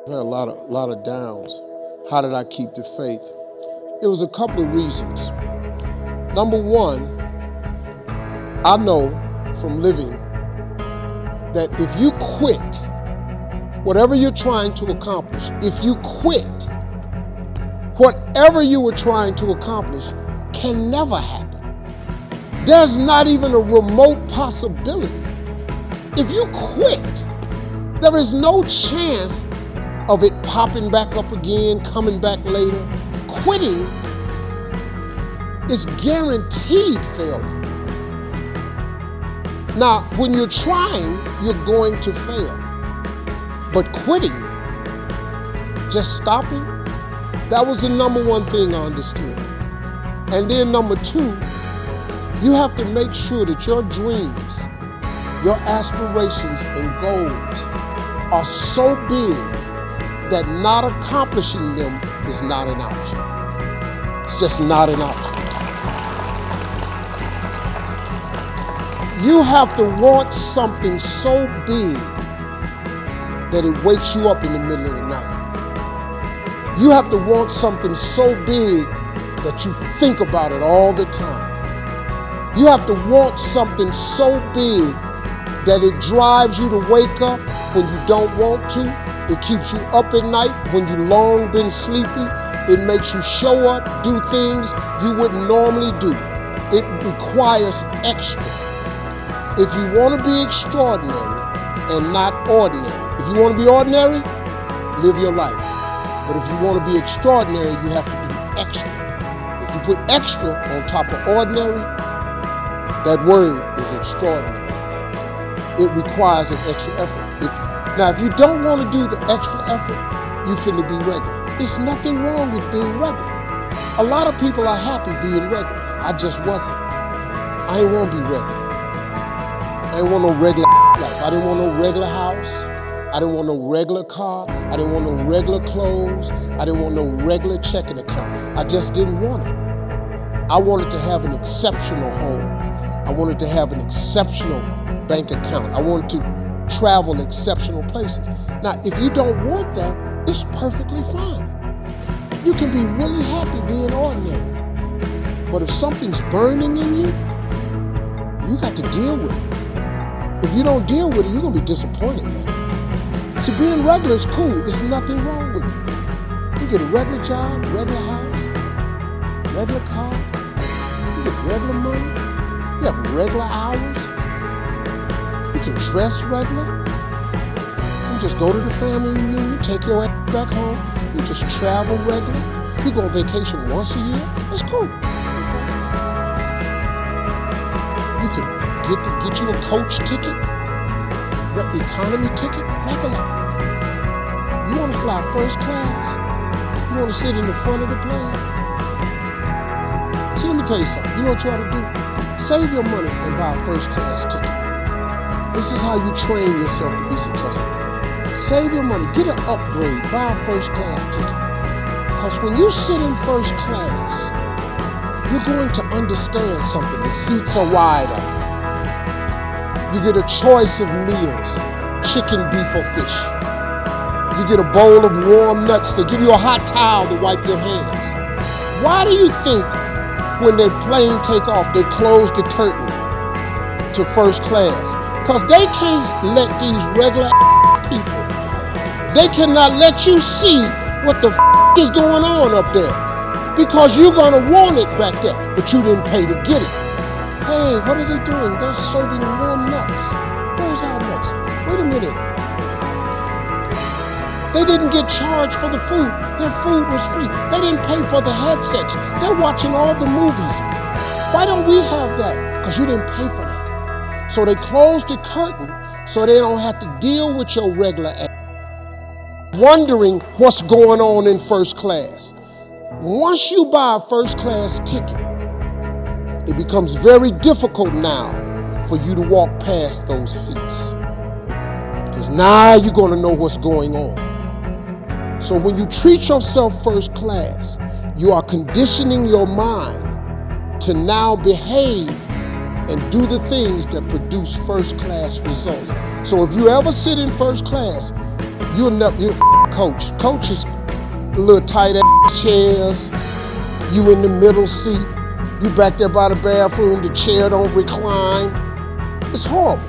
I had a lot of downs. How did I keep the faith? It was a couple of reasons. Number one, I know from living that if you quit whatever you're trying to accomplish, if you quit, whatever you were trying to accomplish can never happen. There's not even a remote possibility. If you quit, there is no chance of it popping back up again, coming back later. Quitting is guaranteed failure. Now, when you're trying, you're going to fail. But quitting, just stopping, that was the number one thing I understood. And then number two, you have to make sure that your dreams, your aspirations and goals are so big that not accomplishing them is not an option. It's just not an option. You have to want something so big that it wakes you up in the middle of the night. You have to want something so big that you think about it all the time. You have to want something so big that it drives you to wake up when you don't want to. It keeps you up at night when you long been sleepy. It makes you show up, do things you wouldn't normally do. It requires extra. If you want to be extraordinary and not ordinary, if you want to be ordinary, live your life. But if you want to be extraordinary, you have to be extra. If you put extra on top of ordinary, that word is extraordinary. It requires an extra effort. Now, if you don't want to do the extra effort, you finna be regular. There's nothing wrong with being regular. A lot of people are happy being regular. I just wasn't. I ain't want to be regular. I didn't want no regular life. I didn't want no regular house. I didn't want no regular car. I didn't want no regular clothes. I didn't want no regular checking account. I just didn't want it. I wanted to have an exceptional home. I wanted to have an exceptional bank account. I wanted to travel exceptional places. Now, if you don't want that, it's perfectly fine. You can be really happy being ordinary. But if something's burning in you, you got to deal with it. If you don't deal with it, you're going to be disappointed, man. See, being regular is cool. There's nothing wrong with it. You get a regular job, regular house, regular car. You get regular money. You have regular hours. You can dress regular. You just go to the family reunion, take your ass back home. You just travel regular. You go on vacation once a year. That's cool. You can get you a coach ticket, economy ticket, regular. You want to fly first class? You want to sit in the front of the plane? See, let me tell you something. You know what you ought to do? Save your money and buy a first class ticket. This is how you train yourself to be successful. Save your money, get an upgrade, buy a first class ticket. Because when you sit in first class, you're going to understand something. The seats are wider. You get a choice of meals, chicken, beef, or fish. You get a bowl of warm nuts. They give you a hot towel to wipe your hands. Why do you think when their plane take off, they close the curtain to first class? Because they can't let these regular people, they cannot let you see what the is going on up there. Because you're going to want it back there, but you didn't pay to get it. Hey, what are they doing? They're serving warm nuts. Where's our nuts? Wait a minute. They didn't get charged for the food. Their food was free. They didn't pay for the headsets. They're watching all the movies. Why don't we have that? Because you didn't pay for that. So they closed the curtain so they don't have to deal with your regular ass, wondering what's going on in first class. Once you buy a first class ticket, it becomes very difficult now for you to walk past those seats. Because now you're going to know what's going on. So when you treat yourself first class, you are conditioning your mind to now behave and do the things that produce first class results. So if you ever sit in first class, You'll never, you coach. Coach is little tight ass chairs. You in the middle seat. You back there by the bathroom. The chair don't recline. It's horrible.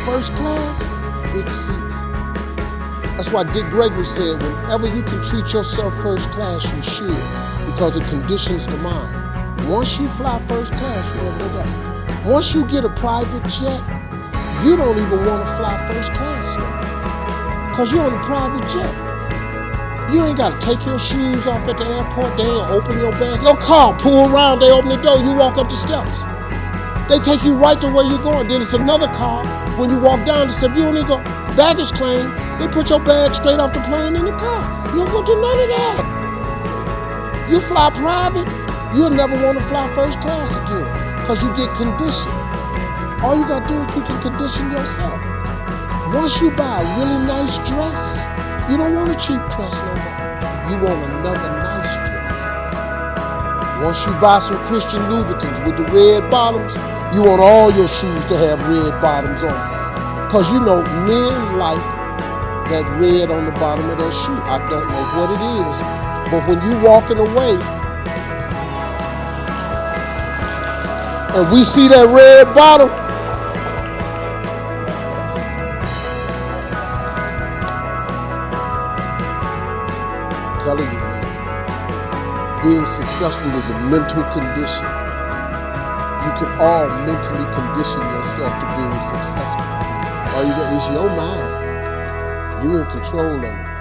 First class, big seats. That's why Dick Gregory said, whenever you can treat yourself first class, you should, because it conditions the mind. Once you fly first class, you never go back. Once you get a private jet, you don't even want to fly first class no more, because you're on a private jet. You ain't got to take your shoes off at the airport. They ain't open your bag. Your car pull around, they open the door, you walk up the steps. They take you right to where you're going. Then it's another car. When you walk down the steps, you don't even go baggage claim. They put your bag straight off the plane in the car. You don't go do none of that. You fly private, you'll never want to fly first class again, because you get conditioned. All you got to do is you can condition yourself. Once you buy a really nice dress, you don't want a cheap dress no more. You want another nice dress. Once you buy some Christian Louboutins with the red bottoms, you want all your shoes to have red bottoms on them. Because you know men like that red on the bottom of their shoe. I don't know what it is, but when you walking away and we see that red bottom, I'm telling you, man, being successful is a mental condition. You can all mentally condition yourself to being successful. All you got is your mind. You're in control of it.